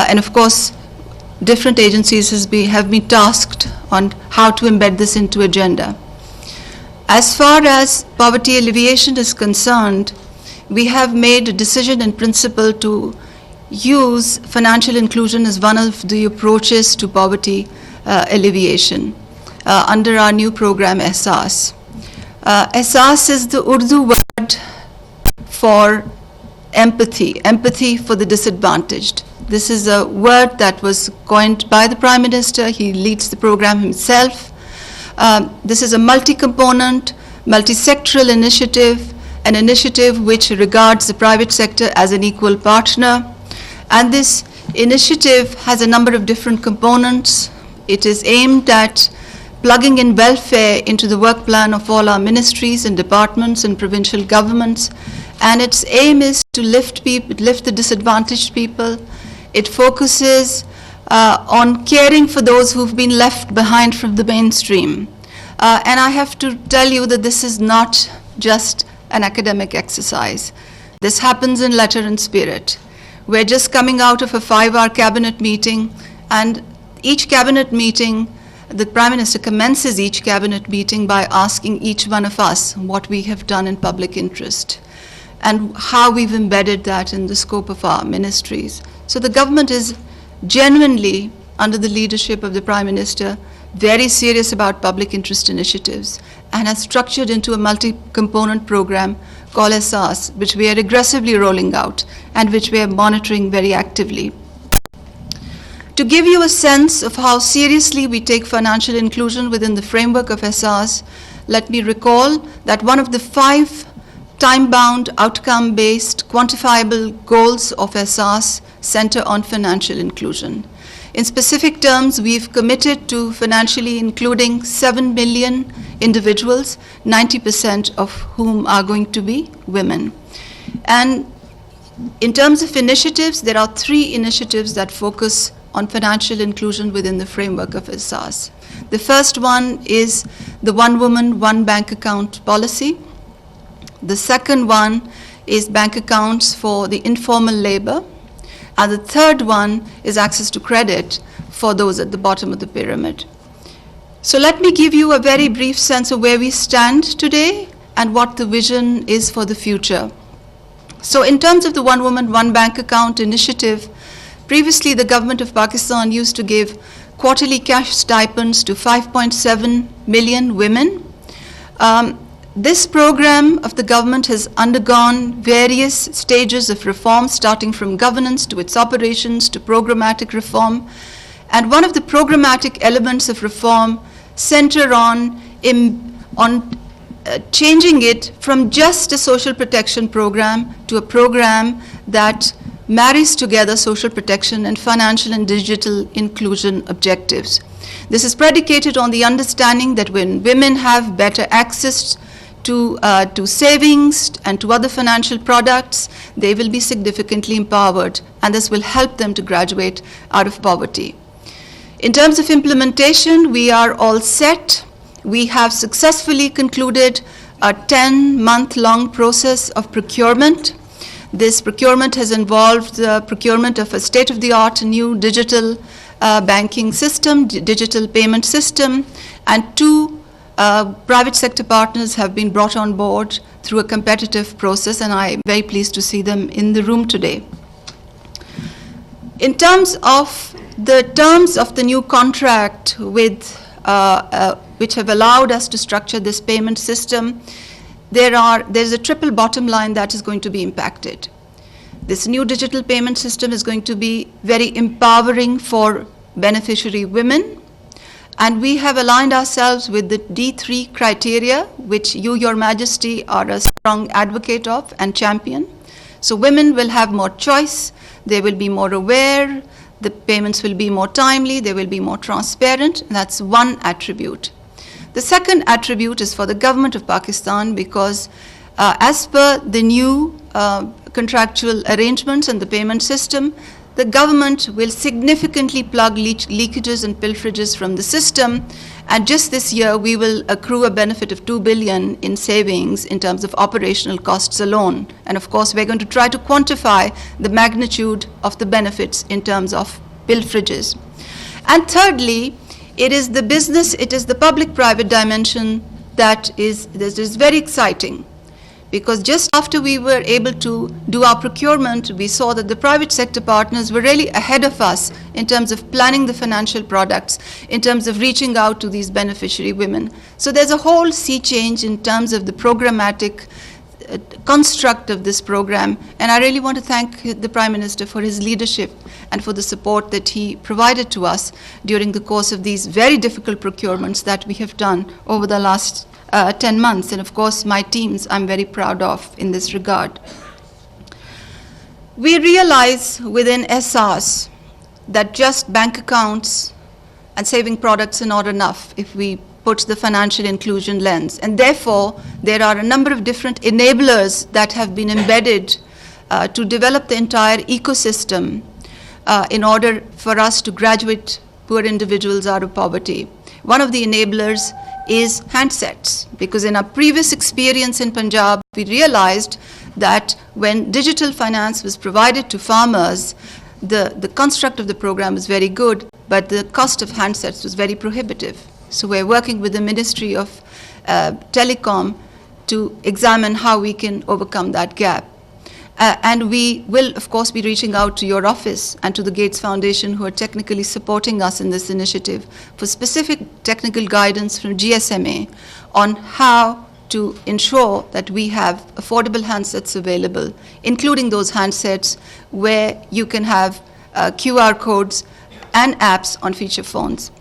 And of course, different agencies have been tasked on how to embed this into agenda. As far as poverty alleviation is concerned, we have made a decision in principle to use financial inclusion as one of the approaches to poverty alleviation under our new program, Ehsaas. Ehsaas is the Urdu word for empathy, empathy for the disadvantaged. This is a word that was coined by the Prime Minister. He leads the program himself. This is a multi-component, multi-sectoral initiative, an initiative which regards the private sector as an equal partner. And this initiative has a number of different components. It is aimed at plugging in welfare into the work plan of all our ministries and departments and provincial governments. And its aim is to lift the disadvantaged people. It focuses on caring for those who've been left behind from the mainstream. And I have to tell you that this is not just an academic exercise. This happens in letter and spirit. We're just coming out of a 5-hour cabinet meeting, and each cabinet meeting, the Prime Minister commences each cabinet meeting by asking each one of us what we have done in public interest and how we've embedded that in the scope of our ministries. So the government is genuinely, under the leadership of the Prime Minister, very serious about public interest initiatives and has structured into a multi-component program called Ehsaas, which we are aggressively rolling out and which we are monitoring very actively. To give you a sense of how seriously we take financial inclusion within the framework of Ehsaas, let me recall that one of the 5 time-bound, outcome-based, quantifiable goals of Ehsaas center on financial inclusion. In specific terms, we've committed to financially including 7 million individuals, 90% of whom are going to be women. And in terms of initiatives, there are 3 initiatives that focus on financial inclusion within the framework of Ehsaas. The first one is the One Woman, One Bank Account policy. The second one is bank accounts for the informal labor. And the third one is access to credit for those at the bottom of the pyramid. So let me give you a very brief sense of where we stand today and what the vision is for the future. So in terms of the One Woman, One Bank Account initiative, previously the government of Pakistan used to give quarterly cash stipends to 5.7 million women. This program of the government has undergone various stages of reform, starting from governance to its operations to programmatic reform. And one of the programmatic elements of reform center on changing it from just a social protection program to a program that marries together social protection and financial and digital inclusion objectives. This is predicated on the understanding that when women have better access to savings and to other financial products, they will be significantly empowered, and this will help them to graduate out of poverty. In terms of implementation, we are all set. We have successfully concluded a 10-month-long process of procurement. This procurement has involved the procurement of a state-of-the-art new digital banking system, digital payment system, and 2 private sector partners have been brought on board through a competitive process, and I'm very pleased to see them in the room today. In terms of the new contract which have allowed us to structure this payment system, there's a triple bottom line that is going to be impacted. This new digital payment system is going to be very empowering for beneficiary women. And we have aligned ourselves with the D3 criteria, which you, Your Majesty, are a strong advocate of and champion. So women will have more choice, they will be more aware, the payments will be more timely, they will be more transparent. That's one attribute. The second attribute is for the government of Pakistan, because as per the new contractual arrangements and the payment system, the government will significantly plug leakages and pilferages from the system, and just this year we will accrue a benefit of 2 billion in savings in terms of operational costs alone. And of course, we're going to try to quantify the magnitude of the benefits in terms of pilferages. And thirdly, it is the public-private dimension that is very exciting. Because just after we were able to do our procurement, we saw that the private sector partners were really ahead of us in terms of planning the financial products, in terms of reaching out to these beneficiary women. So there's a whole sea change in terms of the programmatic construct of this program, and I really want to thank the Prime Minister for his leadership and for the support that he provided to us during the course of these very difficult procurements that we have done over the last 10 months, and of course my teams I'm very proud of in this regard. We realize within Ehsaas that just bank accounts and saving products are not enough if we put the financial inclusion lens, and therefore there are a number of different enablers that have been embedded to develop the entire ecosystem in order for us to graduate poor individuals out of poverty. One of the enablers is handsets, because in our previous experience in Punjab, we realized that when digital finance was provided to farmers, the construct of the program was very good, but the cost of handsets was very prohibitive. So we're working with the Ministry of Telecom to examine how we can overcome that gap. And we will, of course, be reaching out to your office and to the Gates Foundation, who are technically supporting us in this initiative, for specific technical guidance from GSMA on how to ensure that we have affordable handsets available, including those handsets where you can have QR codes and apps on feature phones.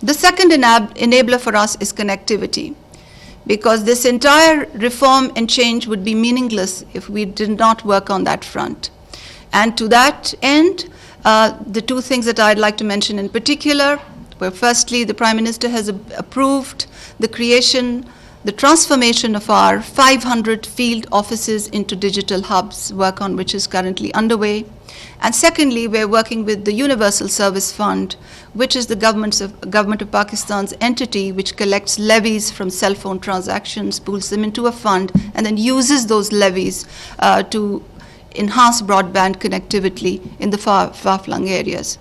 The second enabler for us is connectivity, because this entire reform and change would be meaningless if we did not work on that front. And to that end, the two things that I'd like to mention in particular were, firstly, the Prime Minister has approved the transformation of our 500 field offices into digital hubs, work on which is currently underway. And secondly, we're working with the Universal Service Fund, which is the government of Pakistan's entity which collects levies from cell phone transactions, pools them into a fund, and then uses those levies to enhance broadband connectivity in the far-flung areas.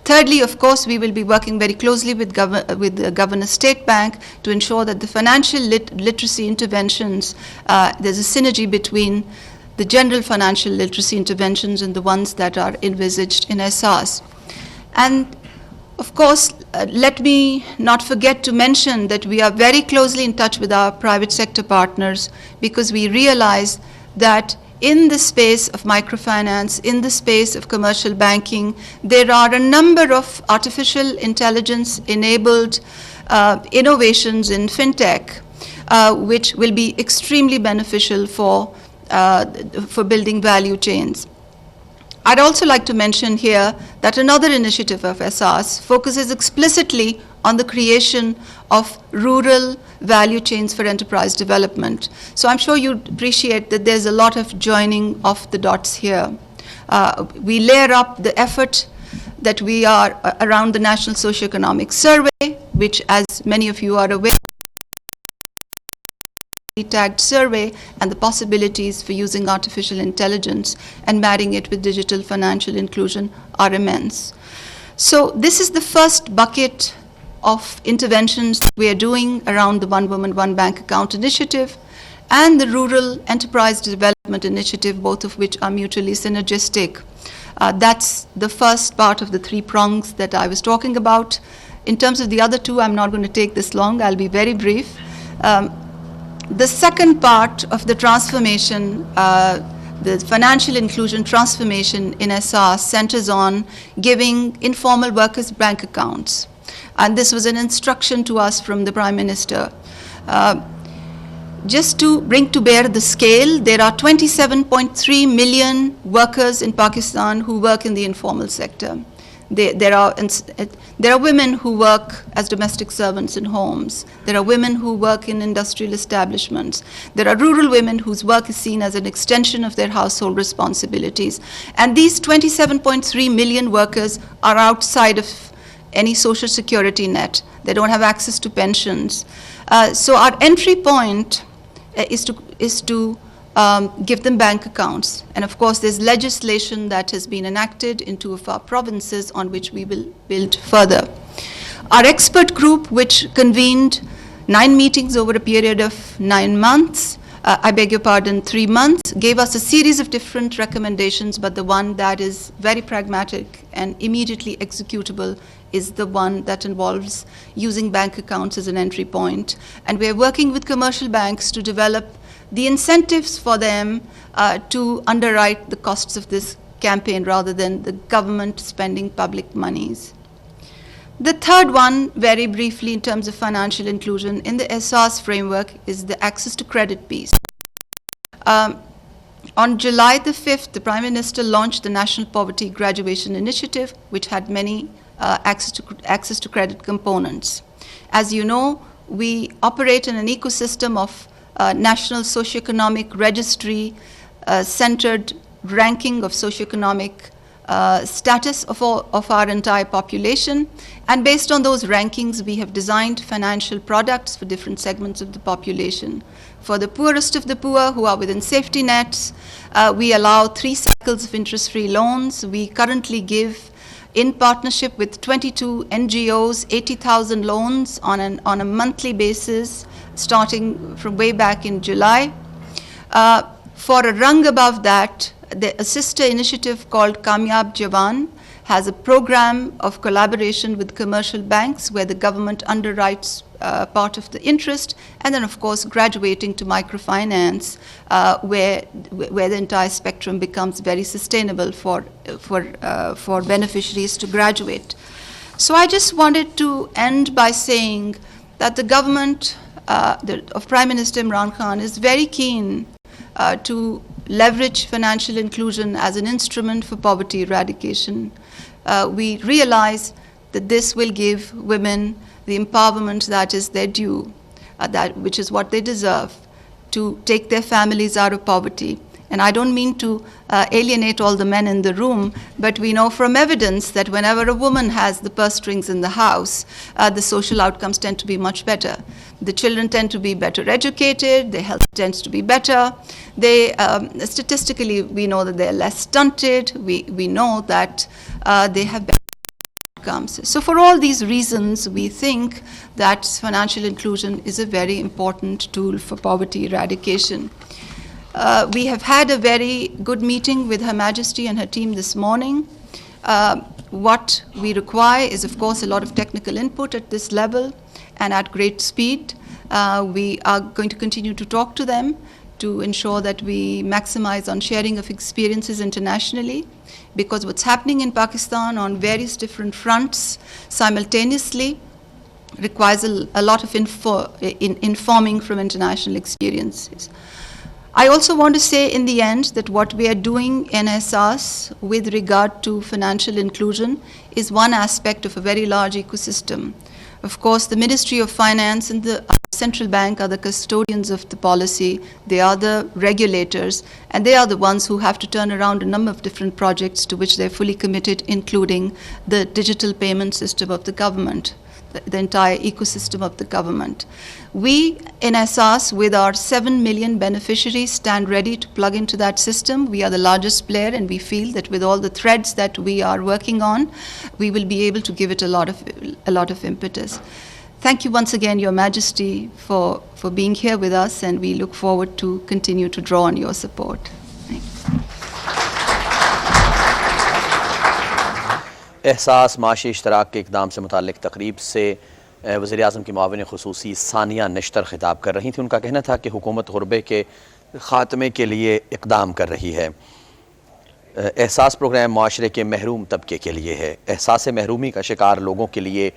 Thirdly, of course, we will be working very closely with the Governor State Bank to ensure that the financial literacy interventions, there's a synergy between the general financial literacy interventions and the ones that are envisaged in Ehsaas. And of course, let me not forget to mention that we are very closely in touch with our private sector partners, because we realize that in the space of microfinance, in the space of commercial banking, there are a number of artificial intelligence-enabled innovations in fintech, which will be extremely beneficial for building value chains. I'd also like to mention here that another initiative of Ehsaas focuses explicitly on the creation of rural value chains for enterprise development. So I'm sure you'd appreciate that there's a lot of joining of the dots here. We layer up the effort that we are around the National Socioeconomic Survey, which, as many of you are aware, tagged survey, and the possibilities for using artificial intelligence and marrying it with digital financial inclusion are immense. So this is the first bucket of interventions we are doing around the One Woman, One Bank Account initiative and the Rural Enterprise Development Initiative, both of which are mutually synergistic. That's the first part of the three prongs that I was talking about. In terms of the other two, I'm not going to take this long. I'll be very brief. The second part of the transformation, the financial inclusion transformation in Ehsaas, centers on giving informal workers bank accounts. And this was an instruction to us from the Prime Minister. Just to bring to bear the scale, there are 27.3 million workers in Pakistan who work in the informal sector. There are women who work as domestic servants in homes. There are women who work in industrial establishments. There are rural women whose work is seen as an extension of their household responsibilities. And these 27.3 million workers are outside of any social security net. They don't have access to pensions. So our entry point is to give them bank accounts. And of course, there's legislation that has been enacted in 2 of our provinces on which we will build further. Our expert group, which convened 9 meetings over a period of 9 months, 3 months, gave us a series of different recommendations, but the one that is very pragmatic and immediately executable is the one that involves using bank accounts as an entry point. And we're working with commercial banks to develop the incentives for them to underwrite the costs of this campaign rather than the government spending public monies. The third one, very briefly in terms of financial inclusion in the Ehsaas framework, is the access to credit piece. On July the 5th, the Prime Minister launched the National Poverty Graduation Initiative, which had many access to credit components. As you know, we operate in an ecosystem of national socioeconomic registry, centered ranking of socioeconomic status of our entire population. And based on those rankings, we have designed financial products for different segments of the population. For the poorest of the poor who are within safety nets, we allow 3 cycles of interest-free loans. We currently give, in partnership with 22 NGOs, 80,000 loans on a monthly basis, starting from way back in July. For a rung above that, a sister initiative called Kamyab Jawan has a program of collaboration with commercial banks where the government underwrites part of the interest, and then of course graduating to microfinance, where the entire spectrum becomes very sustainable for beneficiaries to graduate. So I just wanted to end by saying that the government of Prime Minister Imran Khan is very keen to leverage financial inclusion as an instrument for poverty eradication. We realize that this will give women the empowerment that is their due, which is what they deserve, to take their families out of poverty. And I don't mean to alienate all the men in the room, but we know from evidence that whenever a woman has the purse strings in the house, the social outcomes tend to be much better. The children tend to be better educated, their health tends to be better. They, statistically, we know that they're less stunted. We know that they have better outcomes. So for all these reasons, we think that financial inclusion is a very important tool for poverty eradication. We have had a very good meeting with Her Majesty and her team this morning. What we require is, of course, a lot of technical input at this level and at great speed. We are going to continue to talk to them to ensure that we maximize on sharing of experiences internationally, because what's happening in Pakistan on various different fronts simultaneously requires a lot of informing from international experiences. I also want to say in the end that what we are doing in Ehsaas with regard to financial inclusion is one aspect of a very large ecosystem. Of course, the Ministry of Finance and the central bank are the custodians of the policy. They are the regulators, and they are the ones who have to turn around a number of different projects to which they're fully committed, including the digital payment system of the government, the entire ecosystem of the government. We in Ehsaas, with our 7 million beneficiaries, stand ready to plug into that system. We are the largest player, and we feel that with all the threads that we are working on, we will be able to give it a lot of impetus. Thank you once again, Your Majesty, for being here with us, and we look forward to continue to draw on your support. एहसास माशी इश्तराक के इक़दाम से मुताल्लिक़ तकरीब से वज़ीर-ए-आज़म की मुआविन ख़ुसूसी सानिया नश्तर ख़िताब कर रही थी। उनका कहना था कि हुकूमत ग़ुरबे के ख़ात्मे के लिए इक़दाम कर रही है। एहसास प्रोग्राम माशरे के महरूम तबके के लिए है। एहसास महरूमी का शिकार लोगों के लिए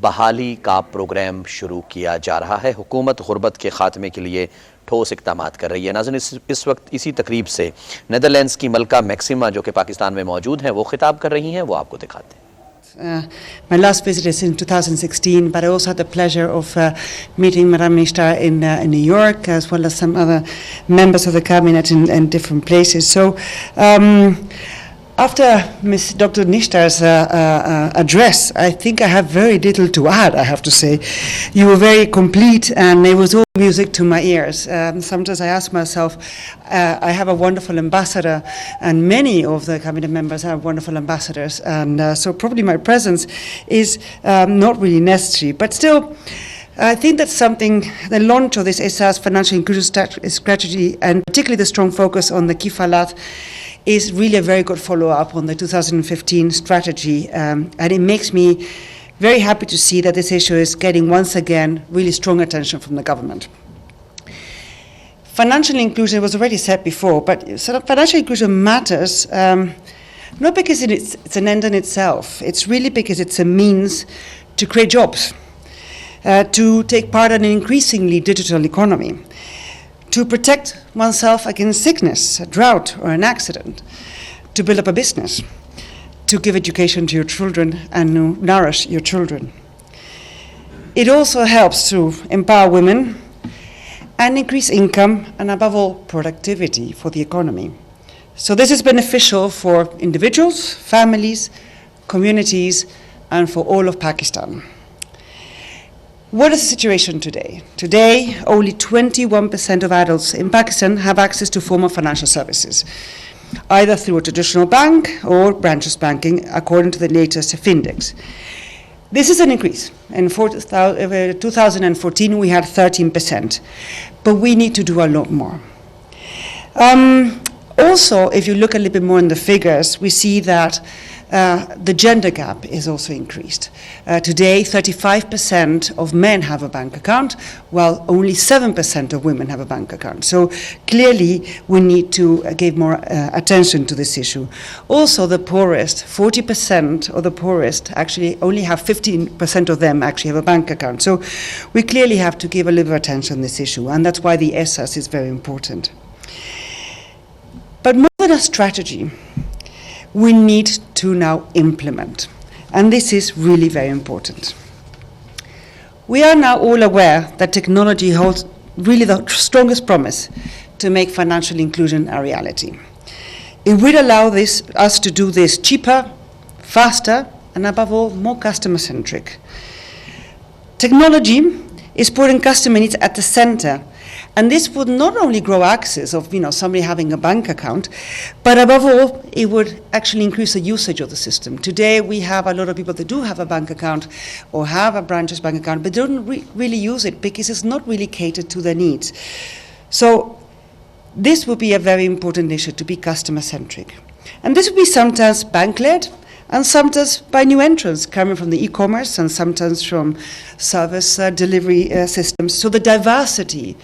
बहाली का प्रोग्राम शुरू किया जा रहा है। हुकूमत गुर्बत के ख़ात्मे के लिए ठोस इक़दामात कर रही है। नाज़रीन, इस वक्त इसी तकरीब से नीदरलैंड्स की मलका मैक्सिमा जो कि पाकिस्तान में मौजूद हैं, वो खिताब कर रही हैं, वो आपको दिखाते हैं। My last visit is in 2016, but I also had the pleasure of meeting Madam Minister in New York, as well as some other members of the cabinet in different places. So after Ms. Dr. Nishtar's address, I think I have very little to add, I have to say. You were very complete, and it was all music to my ears. Sometimes I ask myself, I have a wonderful ambassador, and many of the cabinet members have wonderful ambassadors, and so probably my presence is not really necessary. But still, I think that's something, the launch of this Ehsaas financial inclusion strategy, and particularly the strong focus on the Kifalat, is really a very good follow-up on the 2015 strategy, and it makes me very happy to see that this issue is getting once again really strong attention from the government. Financial inclusion was already said before, but sort of financial inclusion matters not because it's an end in itself. It's really because it's a means to create jobs, to take part in an increasingly digital economy, to protect oneself against sickness, a drought, or an accident, to build up a business, to give education to your children and to nourish your children. It also helps to empower women and increase income and, above all, productivity for the economy. So this is beneficial for individuals, families, communities, and for all of Pakistan. What is the situation today? Today, only 21% of adults in Pakistan have access to formal financial services, either through a traditional bank or branchless banking, according to the latest index. This is an increase. In 2014, we had 13%, but we need to do a lot more. Also, if you look a little bit more in the figures, we see that the gender gap is also increased. Today, 35% of men have a bank account, while only 7% of women have a bank account. So clearly, we need to give more attention to this issue. Also, the poorest, 40% of the poorest, actually only have 15% of them actually have a bank account. So we clearly have to give a little attention to this issue, and that's why the Ehsaas is very important. But more than a strategy, we need to now implement, and this is really very important. We are now all aware that technology holds really the strongest promise to make financial inclusion a reality. It will allow us to do this cheaper, faster, and above all, more customer-centric. Technology is putting customer needs at the center, and this would not only grow access of somebody having a bank account, but above all, it would actually increase the usage of the system. Today, we have a lot of people that do have a bank account or have a branches bank account, but don't really use it because it's not really catered to their needs. So this would be a very important issue, to be customer-centric. And this would be sometimes bank-led, and sometimes by new entrants coming from the e-commerce, and sometimes from service delivery systems. So the diversity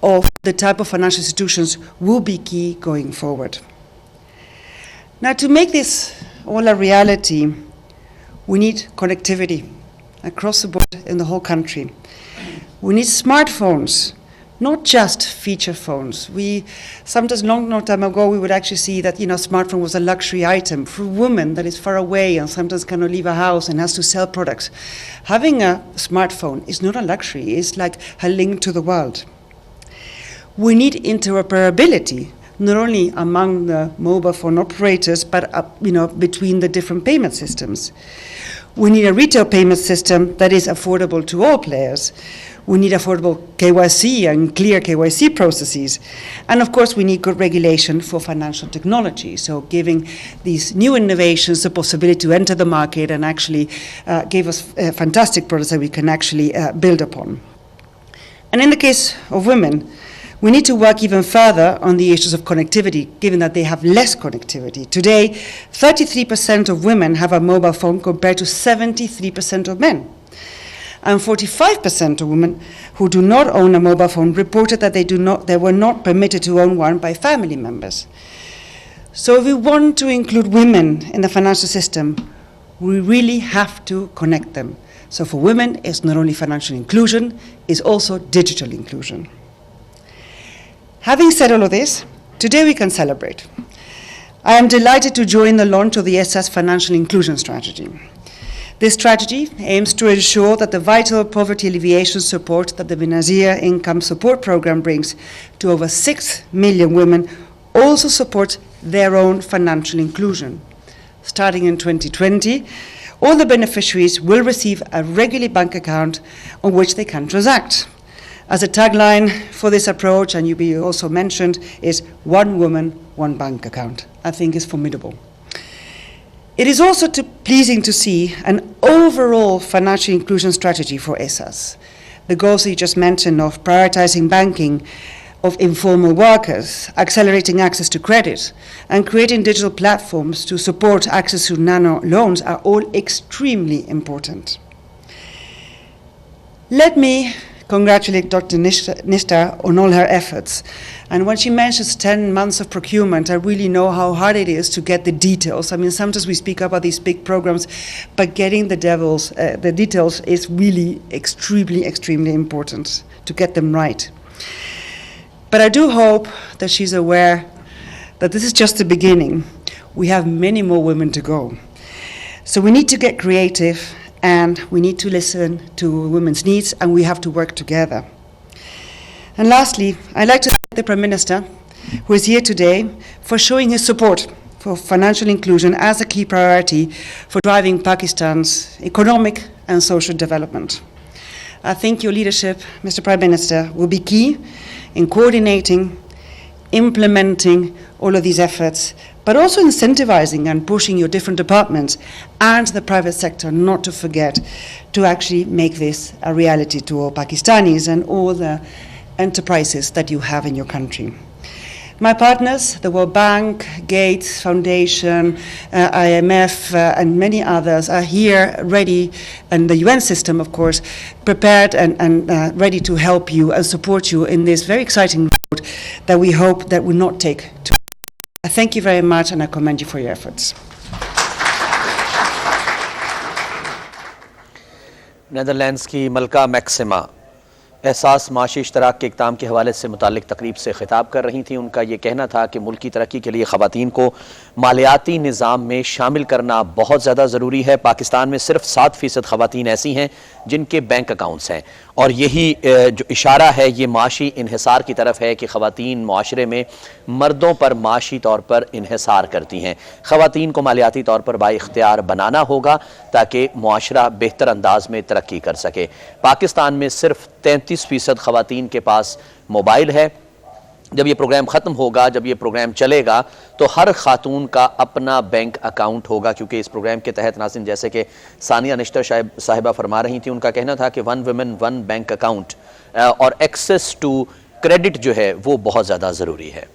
of the type of financial institutions will be key going forward. Now, to make this all a reality, we need connectivity across the board in the whole country. We need smartphones, not just feature phones. We sometimes, long time ago, we would actually see that smartphone was a luxury item for a woman that is far away and sometimes cannot leave a house and has to sell products. Having a smartphone is not a luxury; it's like a link to the world. We need interoperability, not only among the mobile phone operators, but between the different payment systems. We need a retail payment system that is affordable to all players. We need affordable KYC and clear KYC processes. And of course, we need good regulation for financial technology. So giving these new innovations the possibility to enter the market and actually give us fantastic products that we can actually build upon. And in the case of women, we need to work even further on the issues of connectivity, given that they have less connectivity. Today, 33% of women have a mobile phone compared to 73% of men. And 45% of women who do not own a mobile phone reported that they were not permitted to own one by family members. So if we want to include women in the financial system, we really have to connect them. So for women, it's not only financial inclusion, it's also digital inclusion. Having said all of this, today we can celebrate. I am delighted to join the launch of the Ehsaas Financial Inclusion Strategy. This strategy aims to ensure that the vital poverty alleviation support that the Benazir Income Support Program brings to over 6 million women also supports their own financial inclusion. Starting in 2020, all the beneficiaries will receive a regular bank account on which they can transact. As a tagline for this approach, and you also mentioned, is one woman, one bank account. I think it's formidable. It is also pleasing to see an overall financial inclusion strategy for Ehsaas. The goals that you just mentioned of prioritizing banking of informal workers, accelerating access to credit, and creating digital platforms to support access to nano loans are all extremely important. Let me congratulate Dr. Nishta on all her efforts. And when she mentions 10 months of procurement, I really know how hard it is to get the details. I mean, sometimes we speak about these big programs, but getting the details is really extremely, extremely important to get them right. But I do hope that she's aware that this is just the beginning. We have many more women to go. So we need to get creative, and we need to listen to women's needs, and we have to work together. And lastly, I'd like to thank the Prime Minister, who is here today, for showing his support for financial inclusion as a key priority for driving Pakistan's economic and social development. I think your leadership, Mr. Prime Minister, will be key in coordinating, implementing all of these efforts, but also incentivizing and pushing your different departments and the private sector not to forget to actually make this a reality to all Pakistanis and all the enterprises that you have in your country. My partners, the World Bank, Gates Foundation, IMF, and many others are here ready, and the UN system, of course, prepared and ready to help you and support you in this very exciting road that we hope that will not take too long. I thank you very much, and I commend you for your efforts. Netherlands की मलका maxima एहसास माशी इश्तराक के इक़दाम के हवाले से मुतालिक तकरीब से खिताब कर रही थी। उनका ये कहना था कि मुल्क की तरक्की के लिए ख़वातीन को मालियाती निज़ाम में शामिल करना बहुत ज़्यादा ज़रूरी है। पाकिस्तान में सिर्फ 7% ख़वातीन ऐसी हैं जिनके बैंक अकाउंट्स हैं, और यही जो इशारा है ये माशी इन्हिसार की तरफ है कि ख़वातीन मुआशरे में मर्दों पर माशी तौर पर इन्हिसार करती हैं। ख़वातीन को मालियाती तौर पर बाइख्तियार बनाना होगा ताकि मुआशरा बेहतर अंदाज में तरक्की कर सके। पाकिस्तान में सिर्फ 33% ख़वातीन के पास मोबाइल है। जब ये प्रोग्राम ख़त्म होगा, जब ये प्रोग्राम चलेगा, तो हर खातून का अपना बैंक अकाउंट होगा, क्योंकि इस प्रोग्राम के तहत नाज़रीन जैसे कि सानिया निश्तर साहिबा फरमा रही थी, उनका कहना था कि 1 वुमेन 1 बैंक अकाउंट और एक्सेस टू क्रेडिट जो है वो बहुत ज़्यादा ज़रूरी है।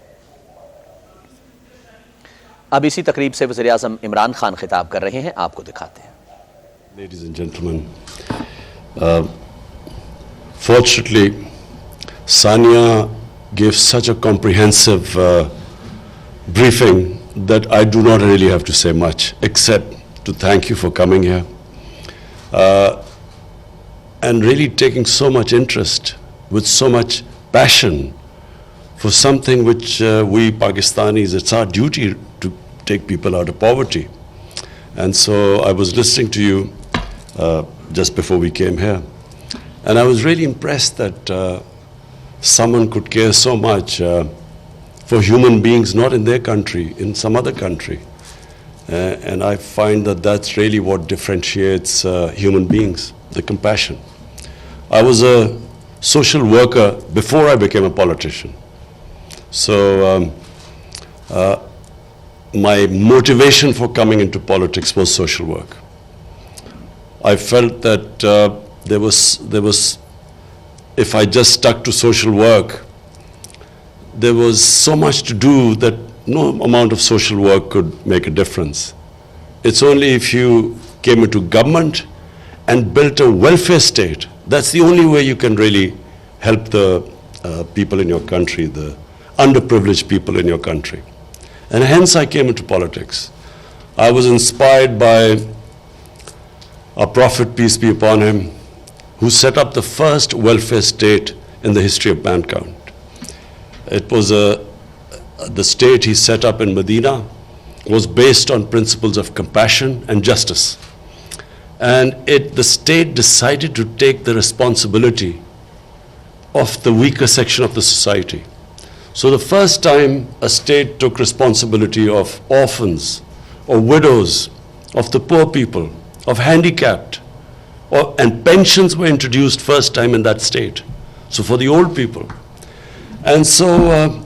अब इसी तकरीब से वज़ीर आज़म इमरान खान खिताब कर रहे हैं, आपको दिखाते हैं। Ladies and gentlemen, fortunately, Sania gave such a comprehensive briefing that I do not really have to say much, except to thank you for coming here and really taking so much interest with so much passion for something which we Pakistanis, it's our duty to take people out of poverty. And so I was listening to you just before we came here, and I was really impressed that someone could care so much for human beings not in their country, in some other country. And I find that that's really what differentiates human beings, the compassion. I was a social worker before I became a politician. So my motivation for coming into politics was social work. I felt that there was, if I just stuck to social work, there was so much to do that no amount of social work could make a difference. It's only if you came into government and built a welfare state, that's the only way you can really help the people in your country, the underprivileged people in your country. And hence I came into politics. I was inspired by our Prophet, peace be upon him, who set up the first welfare state in the history of mankind. It was the state he set up in Medina was based on principles of compassion and justice. And the state decided to take the responsibility of the weaker section of the society. So the first time a state took responsibility of orphans or widows, of the poor people, of handicapped, and pensions were introduced first time in that state. So for the old people. And so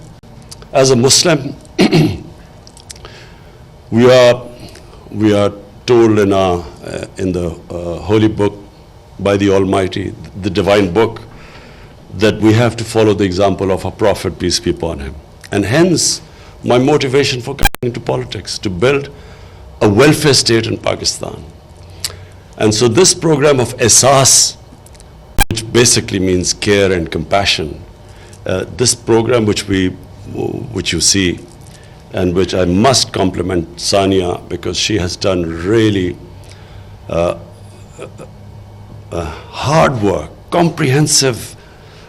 as a Muslim, we are told in the holy book by the Almighty, the divine book, that we have to follow the example of our Prophet, peace be upon him. And hence, my motivation for coming into politics, to build a welfare state in Pakistan. And so this program of Ehsaas, which basically means care and compassion, this program which you see, and which I must compliment Sania, because she has done really hard work, comprehensive,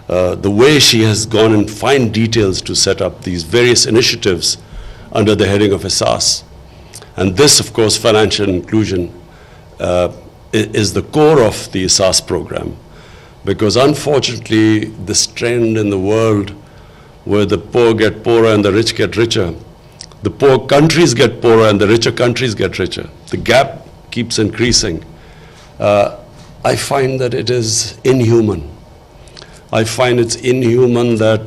the way she has gone in fine details to set up these various initiatives under the heading of Ehsaas. And this, of course, financial inclusion is the core of the Ehsaas program, because unfortunately this trend in the world where the poor get poorer and the rich get richer, the poor countries get poorer and the richer countries get richer, the gap keeps increasing. I find that it is inhuman. I find it's inhuman that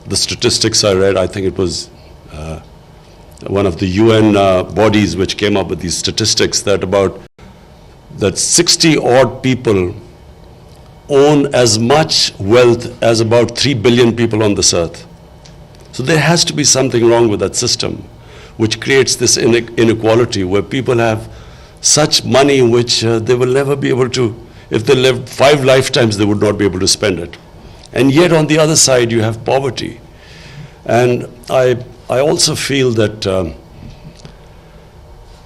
the statistics I read, I think it was one of the UN bodies which came up with these statistics, that 60 odd people own as much wealth as about 3 billion people on this earth. So there has to be something wrong with that system, which creates this inequality where people have such money which they will never be able to, if they lived 5 lifetimes, they would not be able to spend it. And yet on the other side, you have poverty. And I also feel that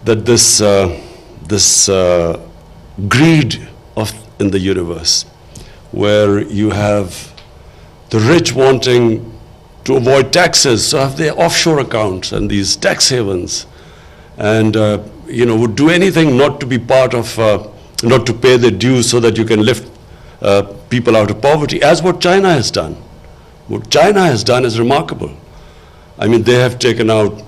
this greed in the universe, where you have the rich wanting to avoid taxes, so have their offshore accounts and these tax havens, and would do anything not to be part of, not to pay their dues so that you can lift people out of poverty, as what China has done. What China has done is remarkable. I mean, they have taken out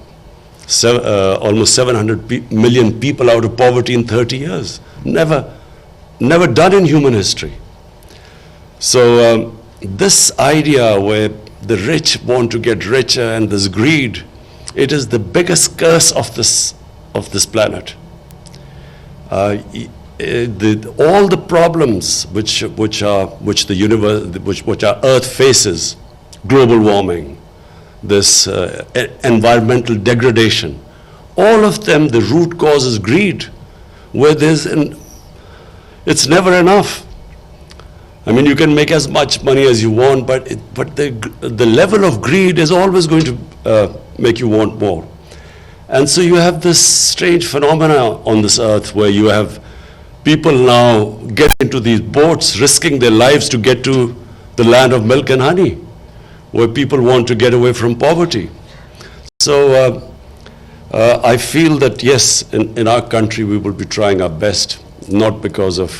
almost 700 million people out of poverty in 30 years. Never done in human history. So this idea where the rich want to get richer and this greed, it is the biggest curse of this planet. All the problems which our Earth faces, global warming, this environmental degradation, all of them, the root cause is greed, where it's never enough. I mean, you can make as much money as you want, but the level of greed is always going to make you want more. And so you have this strange phenomena on this earth where you have people now get into these boats, risking their lives to get to the land of milk and honey, where people want to get away from poverty. So I feel that yes, in our country we will be trying our best, not because of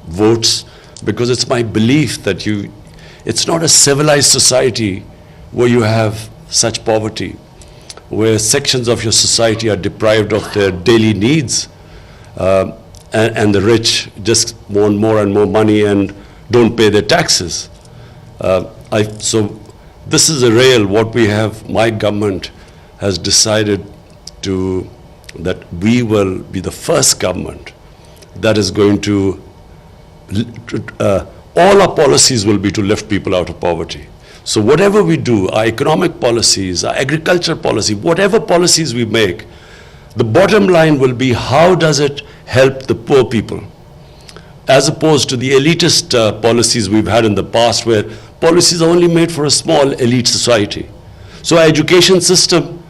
votes, because it's my belief that it's not a civilized society where you have such poverty, where sections of your society are deprived of their daily needs, and the rich just want more and more money and don't pay their taxes. So this is a real, what we have, my government has decided that we will be the first government that is going to, all our policies will be to lift people out of poverty. So whatever we do, our economic policies, our agriculture policy, whatever policies we make, the bottom line will be how does it help the poor people, as opposed to the elitist policies we've had in the past, where policies are only made for a small elite society. So our education system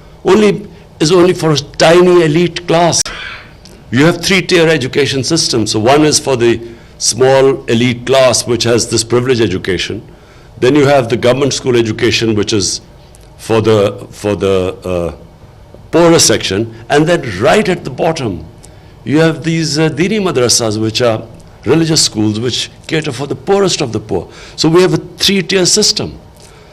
is only for a tiny elite class. You have three-tier education system. So one is for the small elite class, which has this privileged education. Then you have the government school education, which is for the poorer section. And then right at the bottom, you have these dini madrasas, which are religious schools, which cater for the poorest of the poor. So we have a three-tier system.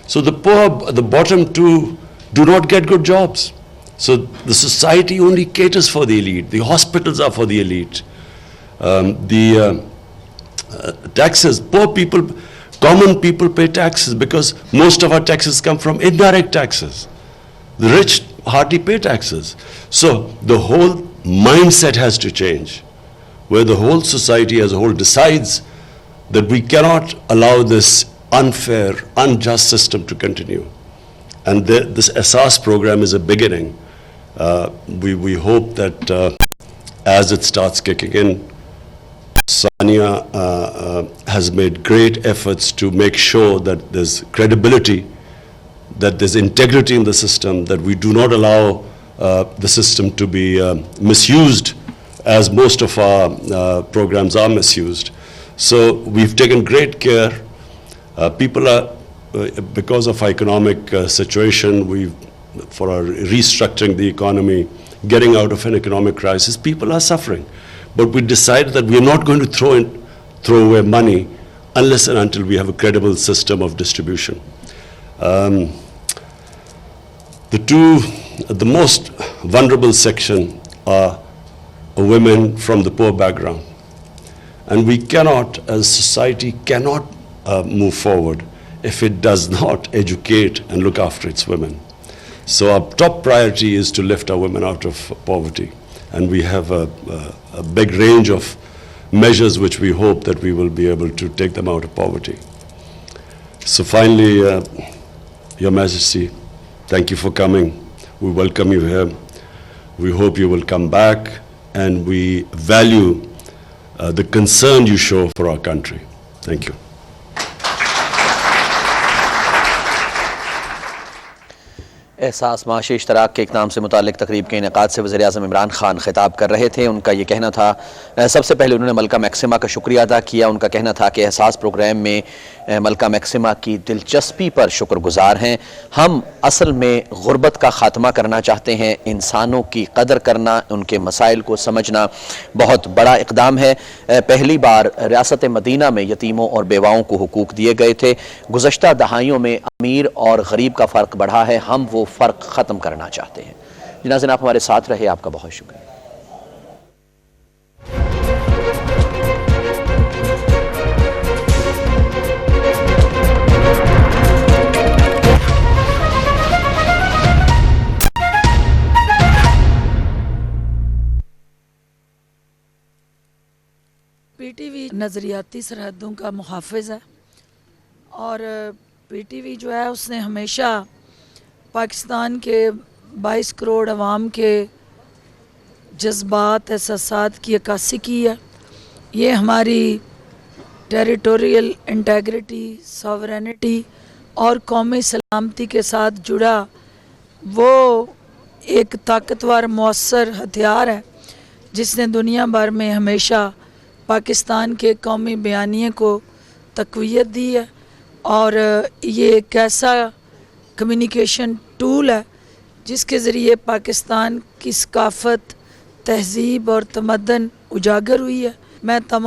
So the poor, the bottom two, do not get good jobs. So the society only caters for the elite. The hospitals are for the elite. Taxes, poor people, common people pay taxes because most of our taxes come from indirect taxes. The rich hardly pay taxes. So the whole mindset has to change, where the whole society as a whole decides that we cannot allow this unfair, unjust system to continue. And this Ehsaas program is a beginning. We hope that as it starts kicking in, Sania has made great efforts to make sure that there's credibility, that there's integrity in the system, that we do not allow the system to be misused, as most of our programs are misused. So we've taken great care. People are, because of our economic situation, for our restructuring the economy, getting out of an economic crisis, people are suffering. But we decided that we are not going to throw away money unless and until we have a credible system of distribution. The most vulnerable section are women from the poor background. And we cannot, as society, cannot move forward if it does not educate and look after its women. So our top priority is to lift our women out of poverty. And we have a big range of measures which we hope that we will be able to take them out of poverty. So finally, Your Majesty, thank you for coming. We welcome you here. We hope you will come back, and we value the concern you show for our country. Thank you. एहसास माशी इश्तराक के इक़दाम से मुतालिक तकरीब के इनेकाद से वज़ीर-ए-आज़म इमरान खान खिताब कर रहे थे। उनका ये कहना था, सबसे पहले उन्होंने मलका मैक्सिमा का शुक्रिया अदा किया। उनका कहना था कि एहसास प्रोग्राम में मलका मैक्सिमा की दिलचस्पी पर शुक्रगुजार हैं। हम असल में गुर्बत का ख़ात्मा करना चाहते हैं। इंसानों की कदर करना, उनके मसाइल को समझना बहुत बड़ा इक़दाम है। पहली बार रियासत मदीना में यतीमों और बेवाओं को हुकूक दिए गए थे। गुज़श्ता दहाइयों में अमीर और गरीब का फ़र्क बढ़ा है। हम वो फ़र्क ख़त्म करना चाहते हैं। नाज़रीन, आप हमारे साथ रहे, आपका बहुत शुक्रिया। पीटीवी नज़रियाती सरहदों का मुहाफ़िज़ है और पीटीवी जो है उसने हमेशा पाकिस्तान के 22 करोड़ अवाम के जज्बात एहसासात की अक्कासी की है। ये हमारी टेरिटोरियल इंटेग्रिटी, सॉवरेनिटी और कौमी सलामती के साथ जुड़ा वो एक ताकतवर मौसर हथियार है जिसने दुनिया भर में हमेशा पाकिस्तान के कौमी बयानिए को तक़वियत दी है। और ये एक ऐसा कम्युनिकेशन टूल है जिसके ज़रिए पाकिस्तान की सकाफ़त, तहज़ीब और तमद्दन उजागर हुई है। मैं तमाम